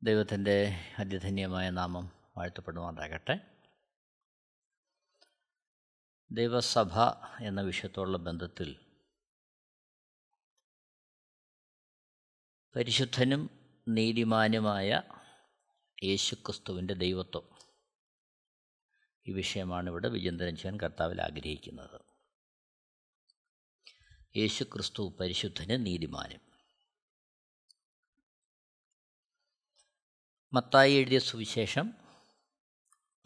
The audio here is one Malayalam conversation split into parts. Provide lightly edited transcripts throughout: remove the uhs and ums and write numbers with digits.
ദൈവത്തിൻ്റെ അതിധന്യമായ നാമം വാഴ്ത്തപ്പെടുമാറാകട്ടെ. ദൈവസഭ എന്ന വിഷയത്തോടുള്ള ബന്ധത്തിൽ പരിശുദ്ധനും നീതിമാനുമായ യേശുക്രിസ്തുവിൻ്റെ ദൈവത്വം, ഈ വിഷയമാണ് ഇവിടെ വിചിന്തനം ചെയ്യാൻ കർത്താവിൽ ആഗ്രഹിക്കുന്നത്. യേശുക്രിസ്തു പരിശുദ്ധനും നീതിമാനും. മത്തായി എഴുതിയ സുവിശേഷം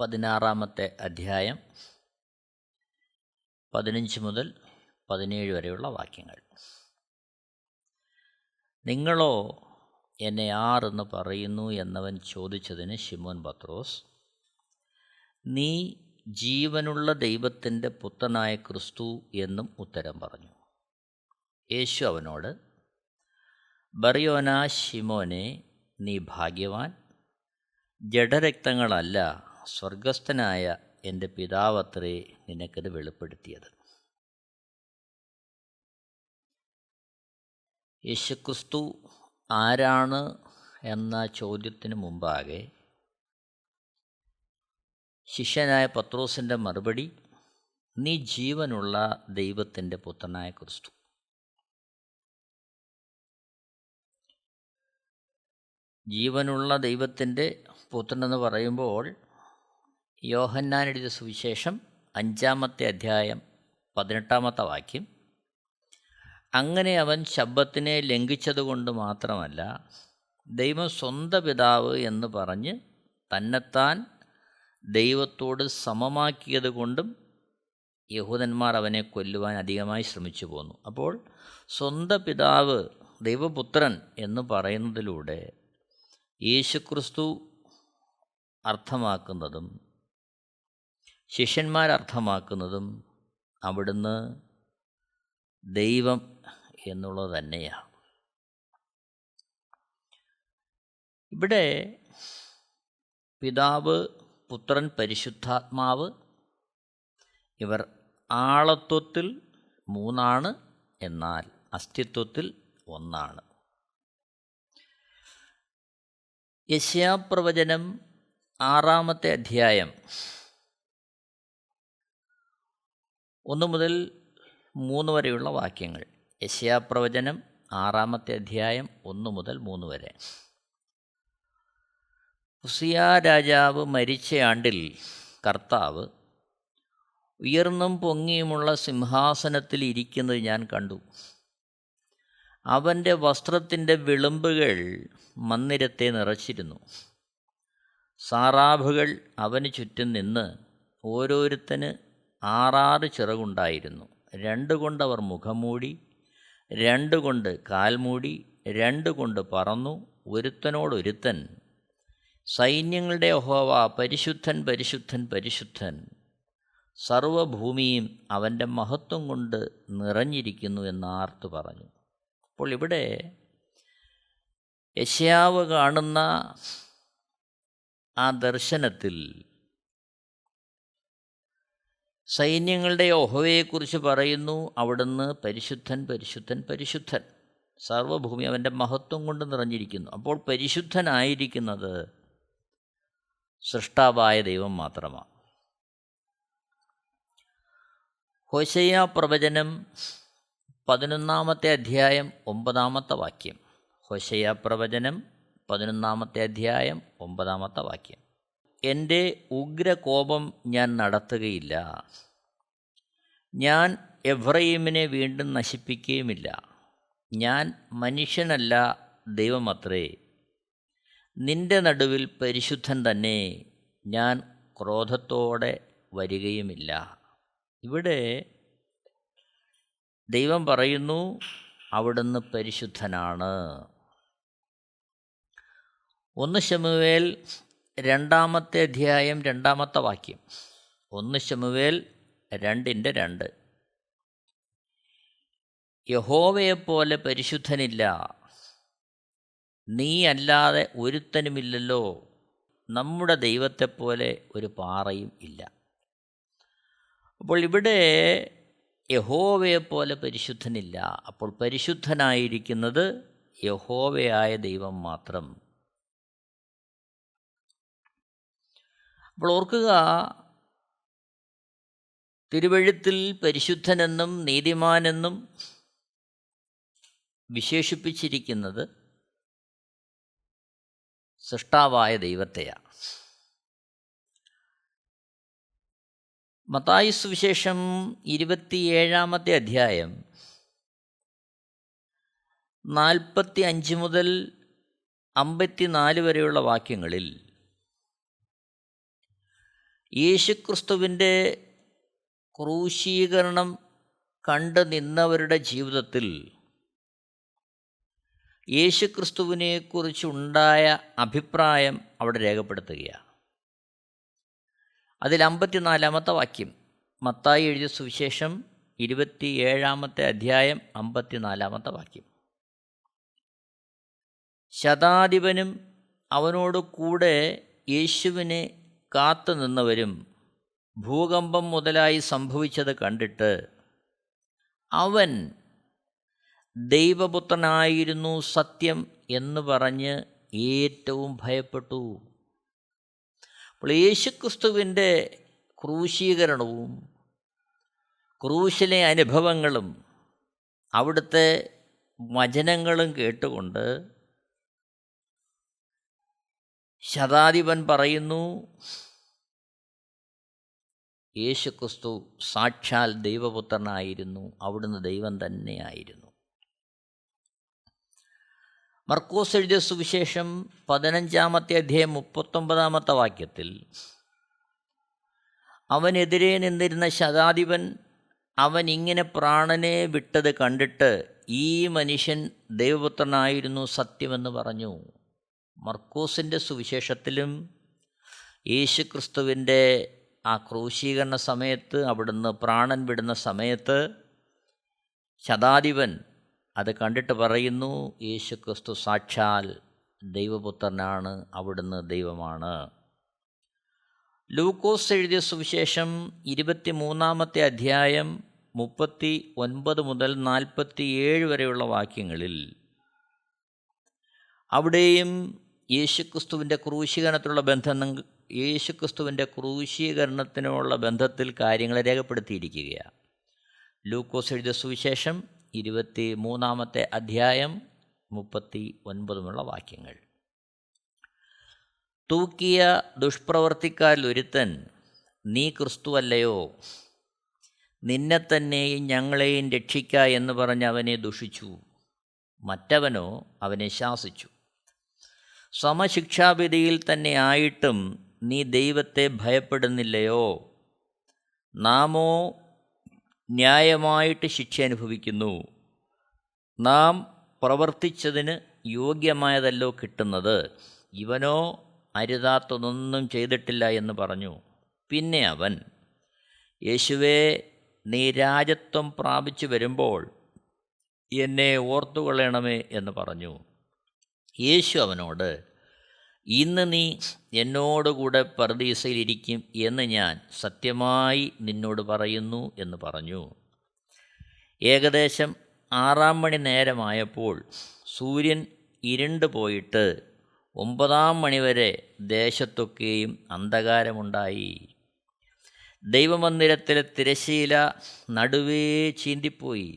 16 അധ്യായം 15 മുതൽ 17 വരെയുള്ള വാക്യങ്ങൾ. നിങ്ങളോ എന്നെ ആരെന്ന് പറയുന്നു എന്നവൻ ചോദിച്ചതിന് ശിമോൻ പത്രോസ്, നീ ജീവനുള്ള ദൈവത്തിൻ്റെ പുത്രനായ ക്രിസ്തു എന്നും ഉത്തരം പറഞ്ഞു. യേശു അവനോട്, ബർയോനാ ശിമോനെ, നീ ഭാഗ്യവാൻ. ജഡരക്തങ്ങളല്ല, സ്വർഗസ്ഥനായ എൻ്റെ പിതാവത്രേ നിനക്കത് വെളിപ്പെടുത്തിയത്. യേശുക്രിസ്തു ആരാണ് എന്ന ചോദ്യത്തിന് മുമ്പാകെ ശിഷ്യനായ പത്രോസിൻ്റെ മറുപടി, നീ ജീവനുള്ള ദൈവത്തിൻ്റെ പുത്രനായ ക്രിസ്തു. ജീവനുള്ള ദൈവത്തിൻ്റെ പുത്രനെന്ന് പറയുമ്പോൾ യോഹന്നാൻ എഴുതിയ സുവിശേഷം 5 അധ്യായം 18 വാക്യം, അങ്ങനെ അവൻ ശബ്ബത്തിനെ ലംഘിച്ചതുകൊണ്ട് മാത്രമല്ല, ദൈവം സ്വന്തം പിതാവ് എന്ന് പറഞ്ഞ് തന്നെത്താൻ ദൈവത്തോട് സമമാക്കിയത് കൊണ്ടും യഹൂദന്മാർ അവനെ കൊല്ലുവാൻ അധികമായി ശ്രമിച്ചു പോന്നു. അപ്പോൾ സ്വന്തം പിതാവ് ദൈവപുത്രൻ എന്ന് പറയുന്നതിലൂടെ യേശുക്രിസ്തു അർത്ഥമാക്കുന്നതും ശിഷ്യന്മാരർത്ഥമാക്കുന്നതും അവിടുന്ന് ദൈവം എന്നുള്ളത് തന്നെയാണ്. ഇവിടെ പിതാവ്, പുത്രൻ, പരിശുദ്ധാത്മാവ് ഇവർ ആളത്വത്തിൽ 3 എന്നാൽ അസ്തിത്വത്തിൽ 1. യെശയ്യാപ്രവചനം 6 അധ്യായം 1 മുതൽ 3 വരെയുള്ള വാക്യങ്ങൾ. യെശയ്യാപ്രവചനം 6 അധ്യായം 1 മുതൽ 3 വരെ. ഉസിയാ രാജാവ് മരിച്ച ആണ്ടിൽ കർത്താവ് ഉയർന്നും പൊങ്ങിയുമുള്ള സിംഹാസനത്തിൽ ഇരിക്കുന്നത് ഞാൻ കണ്ടു. അവൻ്റെ വസ്ത്രത്തിൻ്റെ വിളുമ്പുകൾ മന്ദിരത്തെ നിറച്ചിരുന്നു. സാറാഭുകൾ അവന് ചുറ്റും നിന്ന് ഓരോരുത്തന് 6 ചിറകുണ്ടായിരുന്നു. 2 കൊണ്ട് അവർ മുഖം മൂടി, 2 കൊണ്ട് കാൽ മൂടി, 2 കൊണ്ട് പറന്നു. ഒരുത്തനോടൊരുത്തൻ, സൈന്യങ്ങളുടെ യഹോവ പരിശുദ്ധൻ, പരിശുദ്ധൻ, പരിശുദ്ധൻ, സർവഭൂമിയും അവൻ്റെ മഹത്വം കൊണ്ട് നിറഞ്ഞിരിക്കുന്നു എന്ന് ആർത്തു പറഞ്ഞു. അപ്പോൾ ഇവിടെ യെശയ്യാവ് കാണുന്ന ആ ദർശനത്തിൽ സൈന്യങ്ങളുടെ യഹോവയെക്കുറിച്ച് പറയുന്നു. അവിടുന്ന് പരിശുദ്ധൻ, പരിശുദ്ധൻ, പരിശുദ്ധൻ, സർവഭൂമി അവൻ്റെ മഹത്വം കൊണ്ട് നിറഞ്ഞിരിക്കുന്നു. അപ്പോൾ പരിശുദ്ധനായിരിക്കുന്നത് സൃഷ്ടാവായ ദൈവം മാത്രമാണ്. ഹോശയ്യാ പ്രവചനം 11 അധ്യായം 9 വാക്യം. ഹോശയ്യാ പ്രവചനം 11 അധ്യായം 9 വാക്യം. എൻ്റെ ഉഗ്രകോപം ഞാൻ നടത്തുകയില്ല, ഞാൻ എഫ്രയീമിനെ വീണ്ടും നശിപ്പിക്കുകയുമില്ല. ഞാൻ മനുഷ്യനല്ല, ദൈവമത്രേ. നിൻ്റെ നടുവിൽ പരിശുദ്ധൻ തന്നെ, ഞാൻ ക്രോധത്തോടെ വരികയുമില്ല. ഇവിടെ ദൈവം പറയുന്നു അവിടുന്ന് പരിശുദ്ധനാണ്. 1 ശമൂവേൽ 2 അധ്യായം 2 വാക്യം. 1 ശമൂവേൽ 2:2. യഹോവയെപ്പോലെ പരിശുദ്ധനില്ല, നീ അല്ലാതെ ഒരുത്തനുമില്ലല്ലോ, നമ്മുടെ ദൈവത്തെപ്പോലെ ഒരു പാറയും ഇല്ല. അപ്പോൾ ഇവിടെ യഹോവയെപ്പോലെ പരിശുദ്ധനില്ല. അപ്പോൾ പരിശുദ്ധനായിരിക്കുന്നത് യഹോവയായ ദൈവം മാത്രം. അപ്പോൾ ഓർക്കുക, തിരുവെഴുത്തിൽ പരിശുദ്ധനെന്നും നീതിമാനെന്നും വിശേഷിപ്പിച്ചിരിക്കുന്നത് സൃഷ്ടാവായ ദൈവത്തെയാണ്. മത്തായി സുവിശേഷം 27-ാമത്തെ അധ്യായം 45 മുതൽ 54 വരെയുള്ള വാക്യങ്ങളിൽ യേശുക്രിസ്തുവിൻ്റെ ക്രൂശീകരണം കണ്ടു നിന്നവരുടെ ജീവിതത്തിൽ യേശുക്രിസ്തുവിനെക്കുറിച്ചുണ്ടായ അഭിപ്രായം അവിടെ രേഖപ്പെടുത്തുകയാണ്. അതിൽ 54-ാമത്തെ വാക്യം, മത്തായി എഴുതിയ സുവിശേഷം 27-ാമത്തെ അധ്യായം 54-ാമത്തെ വാക്യം. ശതാധിപനും അവനോട് കൂടെ യേശുവിനെ കാത്തു നിന്നവരും ഭൂകമ്പം മുതലായി സംഭവിച്ചത് കണ്ടിട്ട് അവൻ ദൈവപുത്രനായിരുന്നു സത്യം എന്ന് പറഞ്ഞ് ഏറ്റവും ഭയപ്പെട്ടു. അപ്പോൾ യേശുക്രിസ്തുവിൻ്റെ ക്രൂശീകരണവും ക്രൂശിലെ അനുഭവങ്ങളും അവിടുത്തെ വചനങ്ങളും കേട്ടുകൊണ്ട് ശതാധിപൻ പറയുന്നു, യേശുക്രിസ്തു സാക്ഷാൽ ദൈവപുത്രനായിരുന്നു, അവിടുന്ന് ദൈവം തന്നെയായിരുന്നു. മർക്കോസ് എഴുതിയ സുവിശേഷം 15-ാമത്തെ അധ്യായം 39-ാമത്തെ വാക്യത്തിൽ അവനെതിരെ നിന്നിരുന്ന ശതാധിപൻ അവൻ ഇങ്ങനെ പ്രാണനെ വിട്ടത് കണ്ടിട്ട് ഈ മനുഷ്യൻ ദൈവപുത്രനായിരുന്നു സത്യമെന്ന് പറഞ്ഞു. മർക്കോസിൻ്റെ സുവിശേഷത്തിലും യേശുക്രിസ്തുവിൻ്റെ ആ ക്രൂശീകരണ സമയത്ത്, അവിടുന്ന് പ്രാണൻ വിടുന്ന സമയത്ത് ശതാധിപൻ അത് കണ്ടിട്ട് പറയുന്നു, യേശുക്രിസ്തു സാക്ഷാൽ ദൈവപുത്രനാണ്, അവിടുന്ന് ദൈവമാണ്. ലൂക്കോസ് എഴുതിയ സുവിശേഷം 23-ാമത്തെ അധ്യായം 39 മുതൽ 47 വരെയുള്ള വാക്യങ്ങളിൽ അവിടെയും യേശുക്രിസ്തുവിൻ്റെ ക്രൂശീകരണത്തിനുള്ള ബന്ധത്തിൽ കാര്യങ്ങൾ രേഖപ്പെടുത്തിയിരിക്കുകയാണ്. ലൂക്കോസ് എഴുതിയ സുവിശേഷം 23-ാമത്തെ അധ്യായം 39 വാക്യങ്ങൾ. തൂക്കിയ ദുഷ്പ്രവർത്തിക്കാരിൽ ഒരുത്തൻ, നീ ക്രിസ്തുവല്ലയോ, നിന്നെ തന്നെയും ഞങ്ങളെയും രക്ഷിക്ക എന്ന് പറഞ്ഞ് അവനെ ദുഷിച്ചു. മറ്റവനോ അവനെ ശാസിച്ചു. സമശിക്ഷാവിധിയിൽ തന്നെ ആയിട്ടും നീ ദൈവത്തെ ഭയപ്പെടുന്നില്ലയോ? നാമോ ന്യായമായിട്ട് ശിക്ഷ അനുഭവിക്കുന്നു. നാം പ്രവർത്തിച്ചതിന് യോഗ്യമായതല്ലോ കിട്ടുന്നത്. ഇവനോ അരുതാത്തതൊന്നും ചെയ്തിട്ടില്ല എന്ന് പറഞ്ഞു. പിന്നെ അവൻ, യേശുവേ, നീ രാജത്വം പ്രാപിച്ചു വരുമ്പോൾ എന്നെ ഓർത്തുകൊള്ളണമേ എന്ന് പറഞ്ഞു. യേശു അവനോട്, ഇന്ന് നീ എന്നോടുകൂടെ പറുദീസയിലിരിക്കും എന്ന് ഞാൻ സത്യമായി നിന്നോട് പറയുന്നു എന്ന് പറഞ്ഞു. ഏകദേശം 6 മണി നേരമായപ്പോൾ സൂര്യൻ ഇരുണ്ടു പോയിട്ട് 9 മണിവരെ ദേശത്തൊക്കെയും അന്ധകാരമുണ്ടായി. ദൈവമന്ദിരത്തിലെ തിരശ്ശീല നടുവേ ചീന്തിപ്പോയി.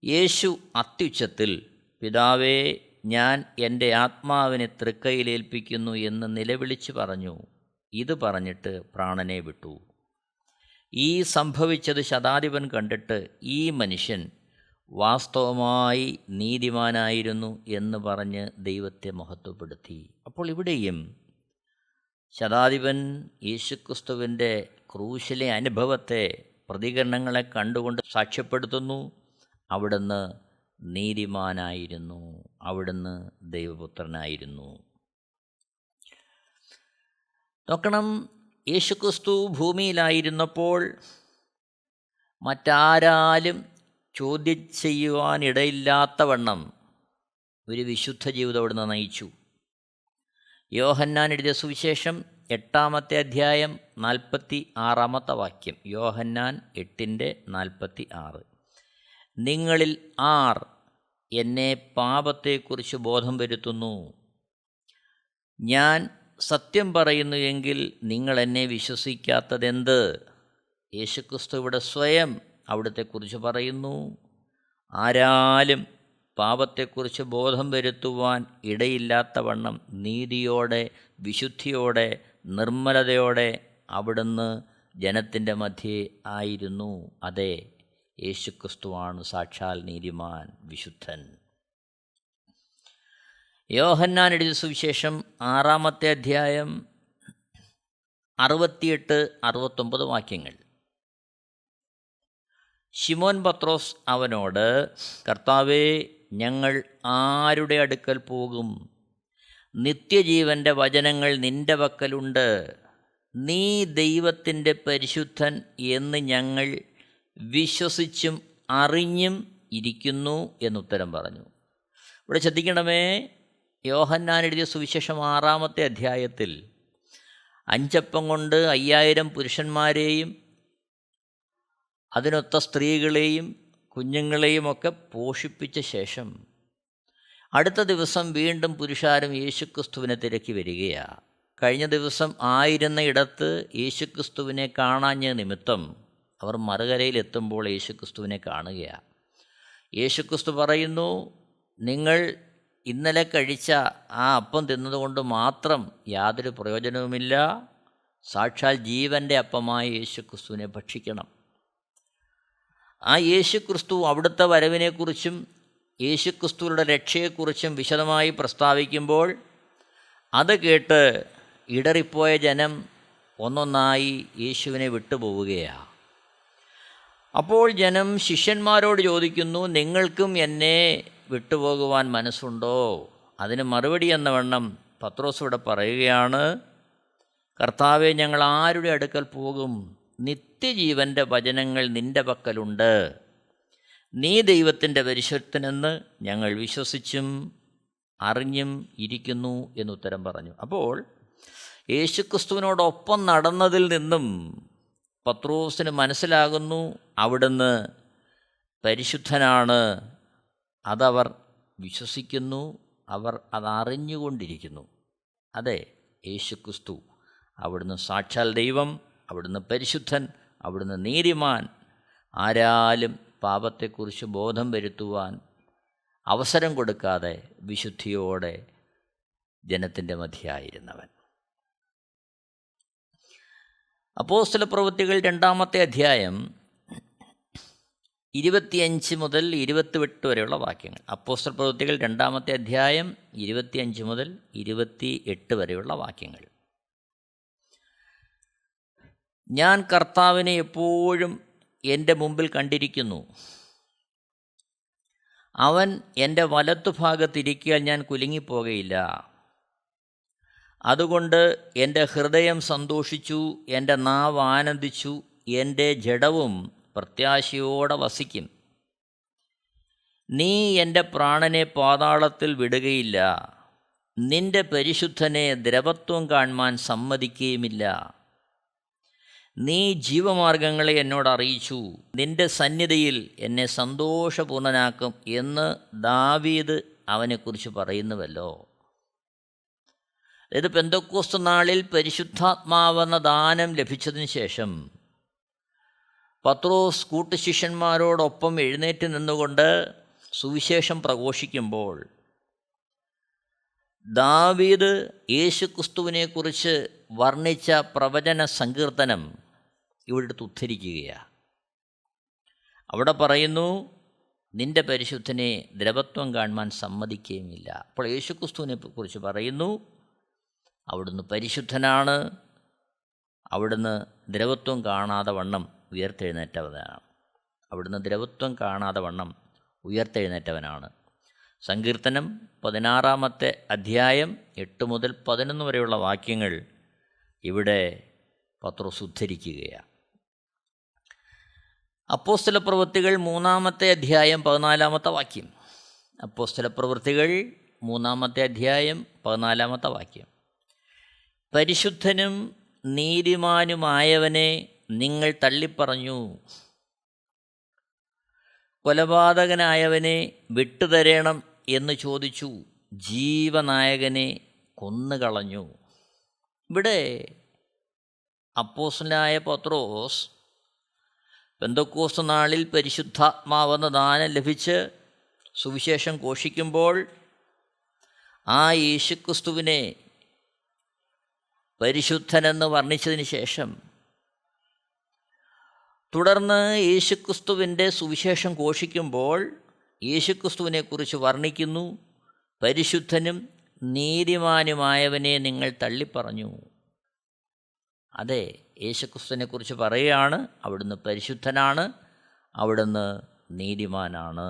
യേശു അത്യുച്ചത്തിൽ, പിതാവേ, ഞാൻ എൻ്റെ ആത്മാവിനെ തൃക്കൈയിലേൽപ്പിക്കുന്നു എന്ന് നിലവിളിച്ചു പറഞ്ഞു. ഇത് പറഞ്ഞിട്ട് പ്രാണനെ വിട്ടു. ഈ സംഭവിച്ചത് ശതാധിപൻ കണ്ടിട്ട് ഈ മനുഷ്യൻ വാസ്തവമായി നീതിമാനായിരുന്നു എന്ന് പറഞ്ഞ് ദൈവത്തെ മഹത്വപ്പെടുത്തി. അപ്പോൾ ഇവിടെയും ശതാധിപൻ യേശുക്രിസ്തുവിൻ്റെ ക്രൂശിലെ അനുഭവത്തെ, പ്രതികരണങ്ങളെ കണ്ടുകൊണ്ട് സാക്ഷ്യപ്പെടുത്തുന്നു. അവിടുന്ന് നീതിമാനായിരുന്നു, അവിടുന്ന് ദൈവപുത്രനായിരുന്നു. നോക്കണം, യേശുക്രിസ്തു ഭൂമിയിലായിരുന്നപ്പോൾ മറ്റാരാലും ചോദ്യം ചെയ്യുവാനിടയില്ലാത്തവണ്ണം ഒരു വിശുദ്ധ ജീവിതം അവിടുന്ന് നയിച്ചു. യോഹന്നാൻ എഴുതിയ സുവിശേഷം 8-ാമത്തെ അധ്യായം 46-ാമത്തെ വാക്യം. യോഹന്നാൻ 8:46. നിങ്ങളിൽ ആർ എന്നെ പാപത്തെക്കുറിച്ച് ബോധം വരുത്തുന്നു? ഞാൻ സത്യം പറയുന്നു എങ്കിൽ നിങ്ങൾ എന്നെ വിശ്വസിക്കാത്തതെന്ത്? യേശുക്രിസ്തു ഇവിടെ സ്വയം അവിടുത്തെക്കുറിച്ച് പറയുന്നു. ആരാലും പാപത്തെക്കുറിച്ച് ബോധം വരുത്തുവാൻ ഇടയില്ലാത്തവണ്ണം നീതിയോടെ, വിശുദ്ധിയോടെ, നിർമ്മലതയോടെ അവിടുന്ന് ജനത്തിൻ്റെ മധ്യേ ആയിരുന്നു. അതെ, യേശുക്രിസ്തുവാണ് സാക്ഷാൽ നീതിമാൻ, വിശുദ്ധൻ. യോഹന്നാൻ എഴുതിയ സുവിശേഷം 6-ാമത്തെ അധ്യായം 68-69 വാക്യങ്ങൾ. ശിമോൻ പത്രോസ് അവനോട്, കർത്താവേ, ഞങ്ങൾ ആരുടെ അടുക്കൽ പോകും? നിത്യജീവൻ്റെ വചനങ്ങൾ നിൻ്റെ പക്കലുണ്ട്. നീ ദൈവത്തിൻ്റെ പരിശുദ്ധൻ എന്ന് ഞങ്ങൾ വിശ്വസിച്ചും അറിഞ്ഞും ഇരിക്കുന്നു എന്നുത്തരം പറഞ്ഞു. ഇവിടെ ശ്രദ്ധിക്കണമേ, യോഹന്നാൻ എഴുതിയ സുവിശേഷം 6-ാമത്തെ അധ്യായത്തിൽ 5 അപ്പം കൊണ്ട് 5000 പുരുഷന്മാരെയും അതിനൊത്ത സ്ത്രീകളെയും കുഞ്ഞുങ്ങളെയും ഒക്കെ പോഷിപ്പിച്ച ശേഷം അടുത്ത ദിവസം വീണ്ടും പുരുഷാരം യേശുക്രിസ്തുവിനെ തിരക്കി വരികയാണ്. കഴിഞ്ഞ ദിവസം ആയിരുന്ന ഇടത്ത് യേശുക്രിസ്തുവിനെ കാണാഞ്ഞ നിമിത്തം അവർ മറുകരയിലെത്തുമ്പോൾ യേശുക്രിസ്തുവിനെ കാണുകയാണ്. യേശുക്രിസ്തു പറയുന്നു, നിങ്ങൾ ഇന്നലെ കഴിച്ച ആ അപ്പം തിന്നതുകൊണ്ട് മാത്രം യാതൊരു പ്രയോജനവുമില്ല. സാക്ഷാൽ ജീവൻ്റെ അപ്പമായ യേശുക്രിസ്തുവിനെ ഭക്ഷിക്കണം. ആ യേശുക്രിസ്തു അവിടുത്തെ വരവിനെക്കുറിച്ചും യേശുക്രിസ്തുവിൻ്റെ രക്ഷയെക്കുറിച്ചും വിശദമായി പ്രസ്താവിക്കുമ്പോൾ അത് കേട്ട് ഇടറിപ്പോയ ജനം ഒന്നൊന്നായി യേശുവിനെ വിട്ടുപോവുകയാണ്. അപ്പോൾ ജനം ശിഷ്യന്മാരോട് ചോദിക്കുന്നു, നിങ്ങൾക്കും എന്നെ വിട്ടുപോകുവാൻ മനസ്സുണ്ടോ? അതിന് മറുപടി എന്നവണ്ണം പത്രോസ് ഇവിടെ പറയുകയാണ്, കർത്താവേ, ഞങ്ങൾ ആരുടെ അടുക്കൽ പോകും? നിത്യജീവൻ്റെ വചനങ്ങൾ നിൻ്റെ പക്കലുണ്ട്. നീ ദൈവത്തിൻ്റെ പരിശുദ്ധനെന്ന് ഞങ്ങൾ വിശ്വസിച്ചും അറിഞ്ഞും ഇരിക്കുന്നു എന്നുത്തരം പറഞ്ഞു. അപ്പോൾ യേശുക്രിസ്തുവിനോടൊപ്പം നടന്നതിൽ നിന്നും പത്രോസിന് മനസ്സിലാകുന്നു, അവിടുന്ന് പരിശുദ്ധനാണ്. അതവർ വിശ്വസിക്കുന്നു, അവർ അതറിഞ്ഞുകൊണ്ടിരിക്കുന്നു. അതെ, യേശുക്രിസ്തു അവിടുന്ന് സാക്ഷാൽ ദൈവം, അവിടുന്ന് പരിശുദ്ധൻ, അവിടുന്ന് നീതിമാൻ. ആരാലും പാപത്തെക്കുറിച്ച് ബോധം വരുത്തുവാൻ അവസരം കൊടുക്കാതെ വിശുദ്ധിയോടെ ജനത്തിൻ്റെ മധ്യയായിരുന്നവൻ. അപ്പോസ്തലപ്രവൃത്തികൾ 2-ാമത്തെ അധ്യായം 25 മുതൽ 28 വരെയുള്ള വാക്യങ്ങൾ. അപ്പോസ്തലപ്രവൃത്തികൾ 2-ാമത്തെ അധ്യായം 25 മുതൽ 28 വരെയുള്ള വാക്യങ്ങൾ. ഞാൻ കർത്താവിനെ എപ്പോഴും എൻ്റെ മുമ്പിൽ കണ്ടിരിക്കുന്നു. അവൻ എൻ്റെ വലത്തുഭാഗത്തിരിക്കാൻ ഞാൻ കുലുങ്ങിപ്പോകയില്ല. അതുകൊണ്ട് എൻ്റെ ഹൃദയം സന്തോഷിച്ചു, എൻ്റെ നാവ് ആനന്ദിച്ചു, എൻ്റെ ജഡവും പ്രത്യാശയോടെ വസിക്കും. നീ എൻ്റെ പ്രാണനെ പാതാളത്തിൽ വിടുകയില്ല. നിൻ്റെ പരിശുദ്ധനെ ദ്രവത്വം കാൺമാൻ സമ്മതിക്കുകയുമില്ല. നീ ജീവമാർഗങ്ങളെ എന്നോട് അറിയിച്ചു. നിൻ്റെ സന്നിധിയിൽ എന്നെ സന്തോഷപൂർണനാക്കും എന്ന് ദാവീദ് അവനെക്കുറിച്ച് പറയുന്നുവല്ലോ. അതായത് പെന്തക്കോസ്ത് നാളിൽ പരിശുദ്ധാത്മാവെന്ന ദാനം ലഭിച്ചതിന് ശേഷം പത്രോസ് കൂട്ടുശിഷ്യന്മാരോടൊപ്പം എഴുന്നേറ്റ് നിന്നുകൊണ്ട് സുവിശേഷം പ്രഘോഷിക്കുമ്പോൾ ദാവീദ് യേശുക്രിസ്തുവിനെക്കുറിച്ച് വർണ്ണിച്ച പ്രവചന സങ്കീർത്തനം ഇവിടെ ഉദ്ധരിക്കുകയാണ്. അവിടെ പറയുന്നു, നിൻ്റെ പരിശുദ്ധനെ ദ്രവത്വം കാണുവാൻ സമ്മതിക്കുകയുമില്ല. അപ്പോൾ യേശുക്രിസ്തുവിനെ കുറിച്ച് പറയുന്നു, അവിടുന്ന് പരിശുദ്ധനാണ്, അവിടുന്ന് ദ്രവത്വം കാണാതെ വണ്ണം ഉയർത്തെഴുന്നേറ്റവനാണ്. അവിടുന്ന് ദ്രവത്വം കാണാതെ വണ്ണം ഉയർത്തെഴുന്നേറ്റവനാണ്. സങ്കീർത്തനം 16-ാമത്തെ അധ്യായം 8 മുതൽ 11 വരെയുള്ള വാക്യങ്ങൾ ഇവിടെ പത്രോസ് ഉദ്ധരിക്കുകയാണ്. അപ്പോസ്തലപ്രവൃത്തികൾ 3-ാമത്തെ അധ്യായം 14-ാമത്തെ വാക്യം. അപ്പോസ്തലപ്രവൃത്തികൾ 3-ാമത്തെ അധ്യായം 14-ാമത്തെ വാക്യം. പരിശുദ്ധനും നീതിമാനുമായവനെ നിങ്ങൾ തള്ളിപ്പറഞ്ഞു, കൊലപാതകനായവനെ വിട്ടുതരേണം എന്ന് ചോദിച്ചു, ജീവനായകനെ കൊന്നുകളഞ്ഞു. ഇവിടെ അപ്പോസ്തലനായ പത്രോസ് പെന്തക്കോസ്ത് നാളിൽ പരിശുദ്ധാത്മാവെന്ന ദാനം ലഭിച്ച് സുവിശേഷം ഘോഷിക്കുമ്പോൾ ആ യേശുക്രിസ്തുവിനെ പരിശുദ്ധനെന്ന് വർണ്ണിച്ചതിന് ശേഷം തുടർന്ന് യേശുക്രിസ്തുവിൻ്റെ സുവിശേഷം ഘോഷിക്കുമ്പോൾ യേശുക്രിസ്തുവിനെക്കുറിച്ച് വർണ്ണിക്കുന്നു. പരിശുദ്ധനും നീതിമാനുമായവനെ നിങ്ങൾ തള്ളിപ്പറഞ്ഞു. അതെ, യേശുക്രിസ്തുവിനെക്കുറിച്ച് പറയുകയാണ്. അവിടുന്ന് പരിശുദ്ധനാണ്, അവിടുന്ന് നീതിമാനാണ്.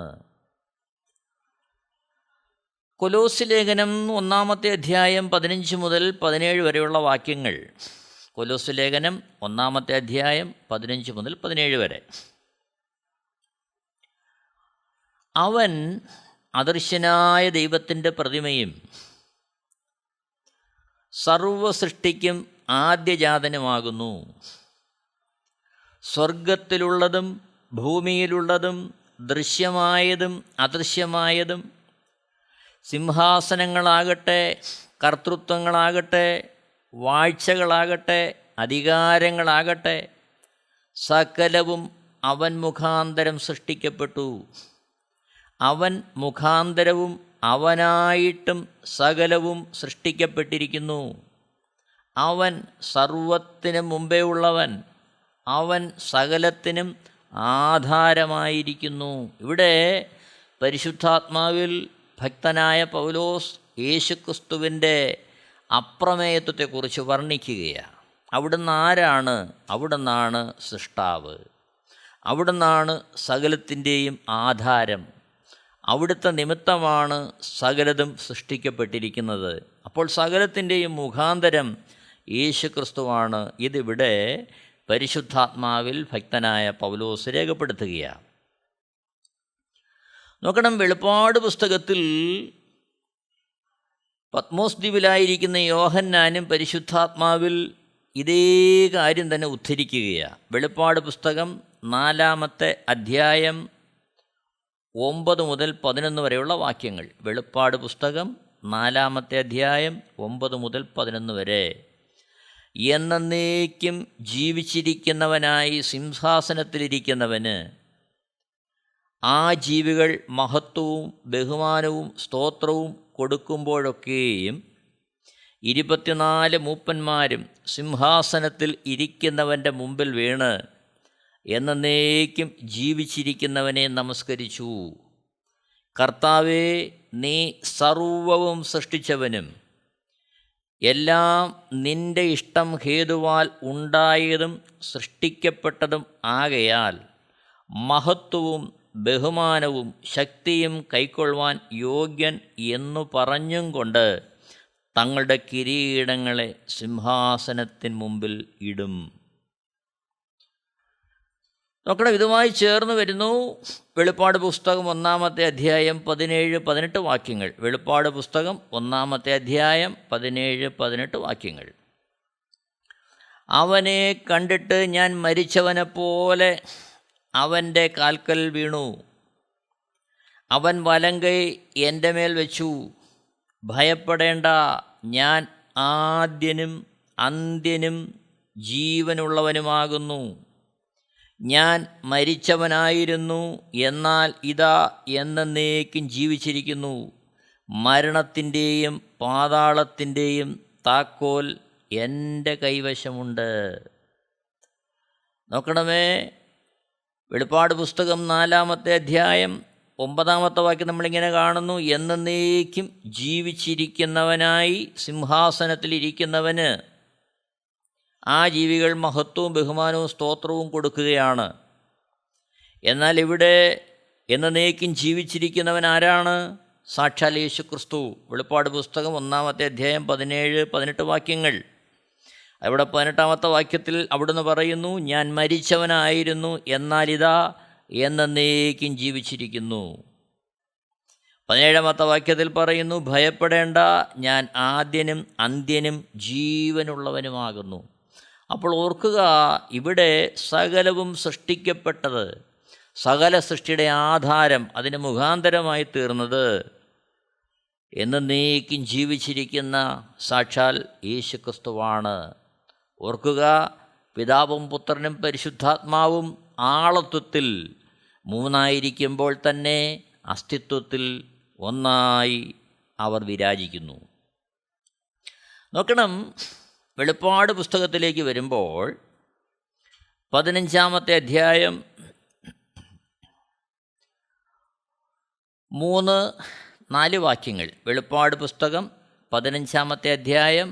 കൊലോസ്യ ലേഖനം 1-ാമത്തെ അധ്യായം 15 മുതൽ 17 വരെയുള്ള വാക്യങ്ങൾ. കൊലോസ്യ ലേഖനം 1-ാമത്തെ അധ്യായം 15 മുതൽ 17 വരെ. അവൻ അദൃശ്യനായ ദൈവത്തിൻ്റെ പ്രതിമയും സർവസൃഷ്ടിക്കും ആദ്യജാതനുമാകുന്നു. സ്വർഗത്തിലുള്ളതും ഭൂമിയിലുള്ളതും ദൃശ്യമായതും അദൃശ്യമായതും, സിംഹാസനങ്ങളാകട്ടെ, കർത്തൃത്വങ്ങളാകട്ടെ, വാഴ്ചകളാകട്ടെ, അധികാരങ്ങളാകട്ടെ, സകലവും അവൻ മുഖാന്തരം സൃഷ്ടിക്കപ്പെട്ടു. അവൻ മുഖാന്തരവും അവനായിട്ടും സകലവും സൃഷ്ടിക്കപ്പെട്ടിരിക്കുന്നു. അവൻ സർവത്തിനും മുമ്പേ ഉള്ളവൻ, അവൻ സകലത്തിനും ആധാരമായിരിക്കുന്നു. ഇവിടെ പരിശുദ്ധാത്മാവിൽ ഭക്തനായ പൗലോസ് യേശുക്രിസ്തുവിൻ്റെ അപ്രമേയത്വത്തെക്കുറിച്ച് വർണ്ണിക്കുകയാണ്. അവിടുന്ന് ആരാണ്? അവിടുന്നാണ് സൃഷ്ടാവ്, അവിടുന്നാണ് സകലത്തിൻ്റെയും ആധാരം, അവിടുത്തെ നിമിത്തമാണ് സകലതും സൃഷ്ടിക്കപ്പെട്ടിരിക്കുന്നത്. അപ്പോൾ സകലത്തിൻ്റെയും മുഖാന്തരം യേശുക്രിസ്തുവാണ്. ഇതിവിടെ പരിശുദ്ധാത്മാവിൽ ഭക്തനായ പൗലോസ് രേഖപ്പെടുത്തുകയാണ്. നോക്കണം, വെളിപ്പാട് പുസ്തകത്തിൽ പത്മോസ് ദ്വീപിലായിരിക്കുന്ന യോഹന്നാനും പരിശുദ്ധാത്മാവിൽ ഇതേ കാര്യം തന്നെ ഉദ്ധരിക്കുകയാണ്. വെളിപ്പാട് പുസ്തകം 4-ാമത്തെ അധ്യായം 9 മുതൽ 11 വരെയുള്ള വാക്യങ്ങൾ. വെളിപ്പാട് പുസ്തകം 4-ാമത്തെ അധ്യായം 9 മുതൽ 11 വരെ. എന്നേക്കും ജീവിച്ചിരിക്കുന്നവനായി സിംഹാസനത്തിലിരിക്കുന്നവന് ആ ജീവികൾ മഹത്വവും ബഹുമാനവും സ്തോത്രവും കൊടുക്കുമ്പോഴൊക്കെയും 24 മൂപ്പന്മാരും സിംഹാസനത്തിൽ ഇരിക്കുന്നവൻ്റെ മുമ്പിൽ വീണ് എന്നേക്കും ജീവിച്ചിരിക്കുന്നവനെ നമസ്കരിച്ചു. കർത്താവേ, നീ സർവവും സൃഷ്ടിച്ചവനും എല്ലാം നിൻ്റെ ഇഷ്ടം ഹേതുവാൽ ഉണ്ടായതും സൃഷ്ടിക്കപ്പെട്ടതും ആകയാൽ മഹത്വവും ബഹുമാനവും ശക്തിയും കൈക്കൊള്ളുവാൻ യോഗ്യൻ എന്നു പറഞ്ഞും കൊണ്ട് തങ്ങളുടെ കിരീടങ്ങളെ സിംഹാസനത്തിന് മുമ്പിൽ ഇടും. നോക്കണം, ഇതുമായി ചേർന്ന് വരുന്നു വെളിപ്പാട് പുസ്തകം 1-ാമത്തെ അധ്യായം 17-18 വാക്യങ്ങൾ. വെളിപ്പാട് പുസ്തകം 1-ാമത്തെ അധ്യായം 17-18 വാക്യങ്ങൾ. അവനെ കണ്ടിട്ട് ഞാൻ മരിച്ചവനെപ്പോലെ അവൻ്റെ കാൽക്കൽ വീണു. അവൻ വലങ്കൈ എൻ്റെ മേൽ വെച്ചു. ഭയപ്പെടേണ്ട, ഞാൻ ആദ്യനും അന്ത്യനും ജീവനുള്ളവനുമാകുന്നു. ഞാൻ മരിച്ചവനായിരുന്നു, എന്നാൽ ഇതാ എന്നേക്കും ജീവിച്ചിരിക്കുന്നു. മരണത്തിൻ്റെയും പാതാളത്തിൻ്റെയും താക്കോൽ എൻ്റെ കൈവശമുണ്ട്. നോക്കണമേ, വെളിപ്പാട് പുസ്തകം 4-ാമത്തെ അധ്യായം 9-ാമത്തെ വാക്യം നമ്മളിങ്ങനെ കാണുന്നു. എന്നേക്കും ജീവിച്ചിരിക്കുന്നവനായി സിംഹാസനത്തിലിരിക്കുന്നവന് ആ ജീവികൾ മഹത്വവും ബഹുമാനവും സ്തോത്രവും കൊടുക്കുകയാണ്. എന്നാൽ ഇവിടെ എന്നേക്കും ജീവിച്ചിരിക്കുന്നവൻ ആരാണ്? സാക്ഷാൽ യേശുക്രിസ്തു. വെളിപ്പാട് പുസ്തകം 1-ാമത്തെ അധ്യായം 17-18 വാക്യങ്ങൾ. അവിടെ 18-ാമത്തെ വാക്യത്തിൽ അവിടുന്ന് പറയുന്നു, ഞാൻ മരിച്ചവനായിരുന്നു, എന്നാൽ ഇതാ എന്നേക്കും ജീവിച്ചിരിക്കുന്നു. 17-ാമത്തെ വാക്യത്തിൽ പറയുന്നു, ഭയപ്പെടേണ്ട, ഞാൻ ആദ്യനും അന്ത്യനും ജീവനുള്ളവനുമാകുന്നു. അപ്പോൾ ഓർക്കുക, ഇവിടെ സകലവും സൃഷ്ടിക്കപ്പെട്ടത്, സകല സൃഷ്ടിയുടെ ആധാരം, അതിന് മുഖാന്തരമായി തീർന്നത് എന്നേക്കും ജീവിച്ചിരിക്കുന്ന സാക്ഷാൽ യേശുക്രിസ്തുവാണ്. ഓർക്കുക, പിതാവും പുത്രനും പരിശുദ്ധാത്മാവും ആളത്വത്തിൽ മൂന്നായിരിക്കുമ്പോൾ തന്നെ അസ്തിത്വത്തിൽ ഒന്നായി അവർ വിരാജിക്കുന്നു. നോക്കണം, വെളിപ്പാട് പുസ്തകത്തിലേക്ക് വരുമ്പോൾ 15-ാമത്തെ അധ്യായം 3-4 വാക്യങ്ങൾ. വെളിപ്പാട് പുസ്തകം 15-ാമത്തെ അധ്യായം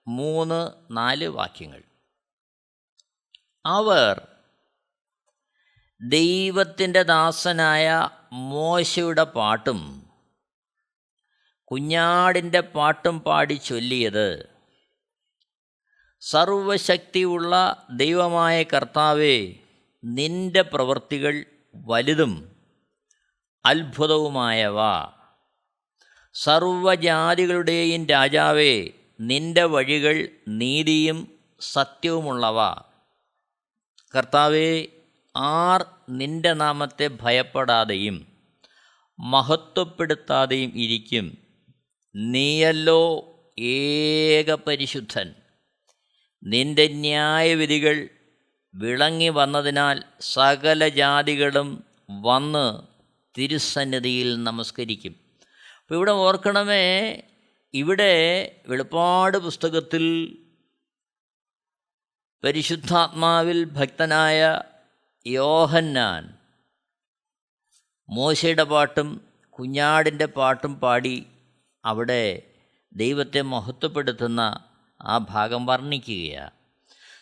3-4 വാക്യങ്ങൾ. അവർ ദൈവത്തിൻ്റെ ദാസനായ മോശയുടെ പാട്ടും കുഞ്ഞാടിൻ്റെ പാട്ടും പാടി ചൊല്ലിയത്, സർവശക്തിയുള്ള ദൈവമായ കർത്താവേ, നിൻ്റെ പ്രവൃത്തികൾ വലുതും അത്ഭുതവുമായവ. സർവജാതികളുടെയും രാജാവേ, നിൻ്റെ വഴികൾ നീതിയും സത്യവുമുള്ളവ. കർത്താവേ, ആർ നിൻ്റെ നാമത്തെ ഭയപ്പെടാതെയും മഹത്വപ്പെടുത്താതെയും ഇരിക്കും? നീയല്ലോ ഏകപരിശുദ്ധൻ. നിൻ്റെ ന്യായവിധികൾ വിളങ്ങി വന്നതിനാൽ സകല ജാതികളും വന്ന് തിരുസന്നിധിയിൽ നമസ്കരിക്കും. അപ്പോൾ ഇവിടെ ഓർക്കണമേ, ഇവിടെ വെളിപ്പാട് പുസ്തകത്തിൽ പരിശുദ്ധാത്മാവിൽ ഭക്തനായ യോഹന്നാൻ മോശയുടെ പാട്ടും കുഞ്ഞാടിൻ്റെ പാട്ടും പാടി അവിടെ ദൈവത്തെ മഹത്വപ്പെടുത്തുന്ന ആ ഭാഗം വർണ്ണിക്കുകയാണ്.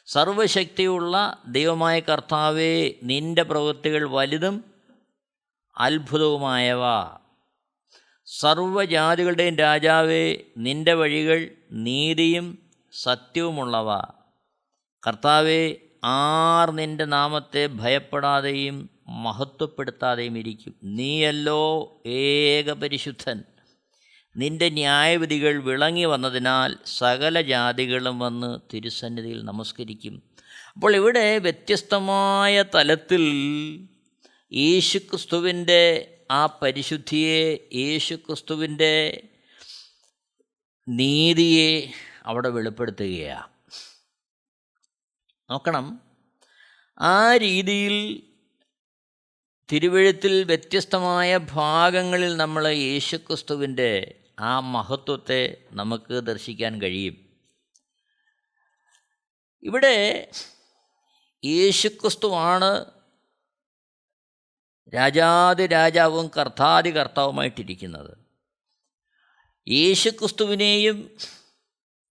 സർവശക്തിയുള്ള ദൈവമായ കർത്താവേ, നിൻ്റെ പ്രവൃത്തികൾ വലുതും അത്ഭുതവുമായവ. സർവജാതികളുടെയും രാജാവേ, നിൻ്റെ വഴികൾ നീതിയും സത്യവുമുള്ളവ. കർത്താവേ, ആർ നിൻ്റെ നാമത്തെ ഭയപ്പെടാതെയും മഹത്വപ്പെടുത്താതെയും ഇരിക്കും? നീയല്ലോ ഏകപരിശുദ്ധൻ. നിൻ്റെ ന്യായവിധികൾ വിളങ്ങി വന്നതിനാൽ സകല ജാതികളും വന്ന് തിരുസന്നിധിയിൽ നമസ്കരിക്കും. അപ്പോൾ ഇവിടെ വ്യത്യസ്തമായ തലത്തിൽ യേശുക്രിസ്തുവിൻ്റെ ആ പരിശുദ്ധിയെ, യേശുക്രിസ്തുവിൻ്റെ നീതിയെ അവിടെ വെളിപ്പെടുത്തുകയാണ്. നോക്കണം, ആ രീതിയിൽ തിരുവെഴുത്തിൽ വ്യത്യസ്തമായ ഭാഗങ്ങളിൽ നമ്മൾ യേശുക്രിസ്തുവിൻ്റെ ആ മഹത്വത്തെ നമുക്ക് ദർശിക്കാൻ കഴിയും. ഇവിടെ യേശുക്രിസ്തുവാണ് രാജാതിരാജാവും കർത്താതി കർത്താവുമായിട്ടിരിക്കുന്നത്. യേശുക്രിസ്തുവിനെയും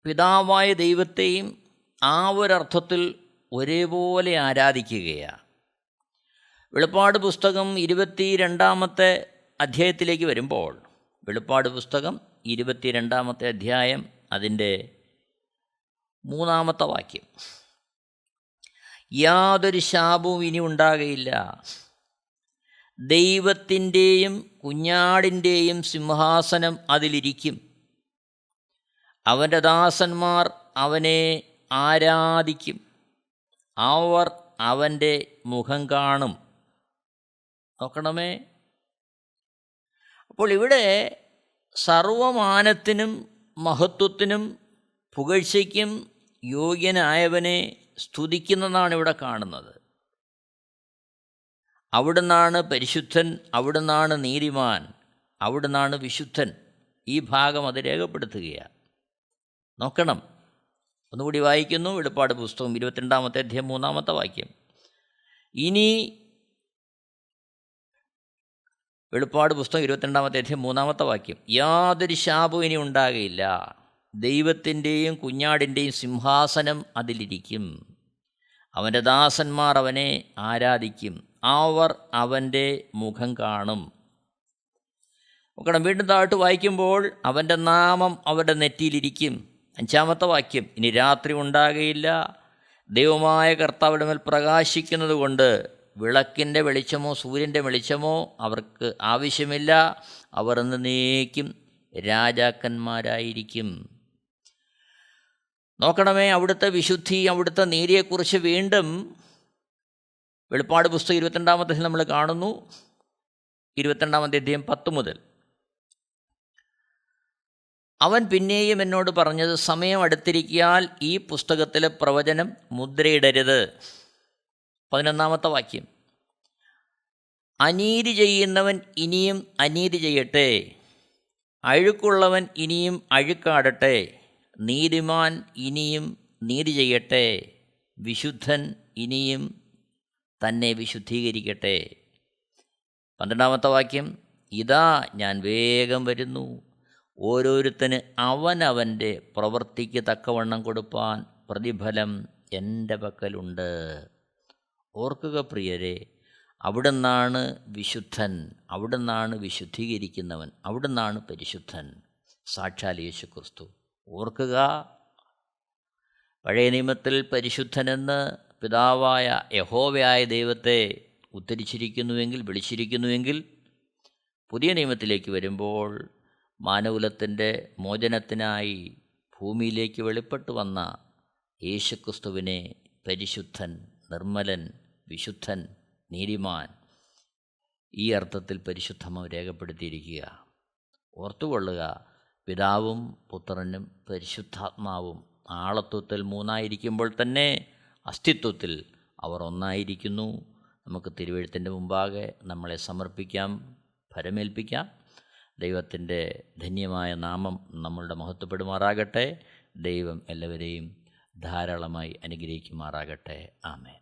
പിതാവായ ദൈവത്തെയും ആ ഒരർത്ഥത്തിൽ ഒരേപോലെ ആരാധിക്കുകയാണ്. വെളിപ്പാട് പുസ്തകം 22-ാമത്തെ അധ്യായത്തിലേക്ക് വരുമ്പോൾ, വെളിപ്പാട് പുസ്തകം 22-ാമത്തെ അധ്യായം അതിൻ്റെ 3-ാമത്തെ വാക്യം, യാതൊരു ശാപവും ഇനി ഉണ്ടാകയില്ല. ദൈവത്തിൻ്റെയും കുഞ്ഞാടിൻ്റെയും സിംഹാസനം അതിലിരിക്കും. അവൻ്റെ ദാസന്മാർ അവനെ ആരാധിക്കും. അവർ അവൻ്റെ മുഖം കാണും. നോക്കണമേ, അപ്പോൾ ഇവിടെ സർവമാനത്തിനും മഹത്വത്തിനും പുകഴ്ചയ്ക്കും യോഗ്യനായവനെ സ്തുതിക്കുന്നതാണ് ഇവിടെ കാണുന്നത്. അവിടുന്നാണ് പരിശുദ്ധൻ, അവിടുന്നാണ് നീതിമാൻ, അവിടുന്നാണ് വിശുദ്ധൻ. ഈ ഭാഗം അത് രേഖപ്പെടുത്തുകയാണ്. നോക്കണം, ഒന്നുകൂടി വായിക്കുന്നു. വെളിപ്പാട് പുസ്തകം 22-ാമത്തെ അധ്യായം 3-ാമത്തെ വാക്യം. ഇനി വെളിപ്പാട് പുസ്തകം 22-ാമത്തെ അധ്യായം 3-ാമത്തെ വാക്യം, യാതൊരു ശാപവും ഇനി ഉണ്ടാകയില്ല. ദൈവത്തിൻ്റെയും കുഞ്ഞാടിൻ്റെയും സിംഹാസനം അതിലിരിക്കും. അവൻ്റെ ദാസന്മാർ അവനെ ആരാധിക്കും. അവർ അവൻ്റെ മുഖം കാണും. നോക്കണം, വീണ്ടും താഴോട്ട് വായിക്കുമ്പോൾ, അവൻ്റെ നാമം അവരുടെ നെറ്റിയിലിരിക്കും. 5-ാമത്തെ വാക്യം, ഇനി രാത്രി ഉണ്ടാകയില്ല. ദൈവമായ കർത്താവിന്റെ മേൽ പ്രകാശിക്കുന്നത് കൊണ്ട് വിളക്കിൻ്റെ വെളിച്ചമോ സൂര്യൻ്റെ വെളിച്ചമോ അവർക്ക് ആവശ്യമില്ല. അവർ എന്നേക്കും രാജാക്കന്മാരായിരിക്കും. നോക്കണമേ, അവിടുത്തെ വിശുദ്ധി, അവിടുത്തെ നീതിയെക്കുറിച്ച് വീണ്ടും വെളിപ്പാട് പുസ്തകം 22-ാമത്തെ നമ്മൾ കാണുന്നു. 22-ാമത്തെ അധ്യായം 10 മുതൽ അവൻ പിന്നെയും എന്നോട് പറഞ്ഞത്, സമയം അടുത്തിരിക്കിയാൽ ഈ പുസ്തകത്തിലെ പ്രവചനം മുദ്രയിടരുത്. 11-ാമത്തെ വാക്യം, അനീതി ചെയ്യുന്നവൻ ഇനിയും അനീതി ചെയ്യട്ടെ, അഴുക്കുള്ളവൻ ഇനിയും അഴുക്കാടട്ടെ, നീതിമാൻ ഇനിയും നീതി ചെയ്യട്ടെ, വിശുദ്ധൻ ഇനിയും തന്നെ വിശുദ്ധീകരിക്കട്ടെ. 12-ാമത്തെ വാക്യം, ഇതാ ഞാൻ വേഗം വരുന്നു, ഓരോരുത്തന് അവനവൻ്റെ പ്രവൃത്തിക്ക് തക്കവണ്ണം കൊടുപ്പാൻ പ്രതിഫലം എൻ്റെ പക്കലുണ്ട്. ഓർക്കുക പ്രിയരെ, അവിടുന്നാണ് വിശുദ്ധൻ, അവിടുന്നാണ് വിശുദ്ധീകരിക്കുന്നവൻ, അവിടുന്നാണ് പരിശുദ്ധൻ, സാക്ഷാൽ യേശു ക്രിസ്തു. ഓർക്കുക, പഴയ നിയമത്തിൽ പരിശുദ്ധനെന്ന് പിതാവായ യഹോവയായ ദൈവത്തെ ഉദ്ധരിച്ചിരിക്കുന്നുവെങ്കിൽ, വിളിച്ചിരിക്കുന്നുവെങ്കിൽ, പുതിയ നിയമത്തിലേക്ക് വരുമ്പോൾ മാനകുലത്തിൻ്റെ മോചനത്തിനായി ഭൂമിയിലേക്ക് വെളിപ്പെട്ടു വന്ന യേശുക്രിസ്തുവിനെ പരിശുദ്ധൻ, നിർമ്മലൻ, വിശുദ്ധൻ, നീതിമാൻ, ഈ അർത്ഥത്തിൽ പരിശുദ്ധമായി രേഖപ്പെടുത്തിയിരിക്കുക. ഓർത്തുകൊള്ളുക, പിതാവും പുത്രനും പരിശുദ്ധാത്മാവും ആളത്വത്തിൽ മൂന്നായിരിക്കുമ്പോൾ തന്നെ അസ്തിത്വത്തിൽ അവർ ഒന്നായിരിക്കുന്നു. നമുക്ക് തിരുവെഴുത്തിൻ്റെ മുമ്പാകെ നമ്മളെ സമർപ്പിക്കാം, ഫലമേൽപ്പിക്കാം. ദൈവത്തിൻ്റെ ധന്യമായ നാമം നമ്മളുടെ മഹത്വപ്പെടുമാറാകട്ടെ. ദൈവം എല്ലാവരെയും ധാരാളമായി അനുഗ്രഹിക്കുമാറാകട്ടെ. ആമേൻ.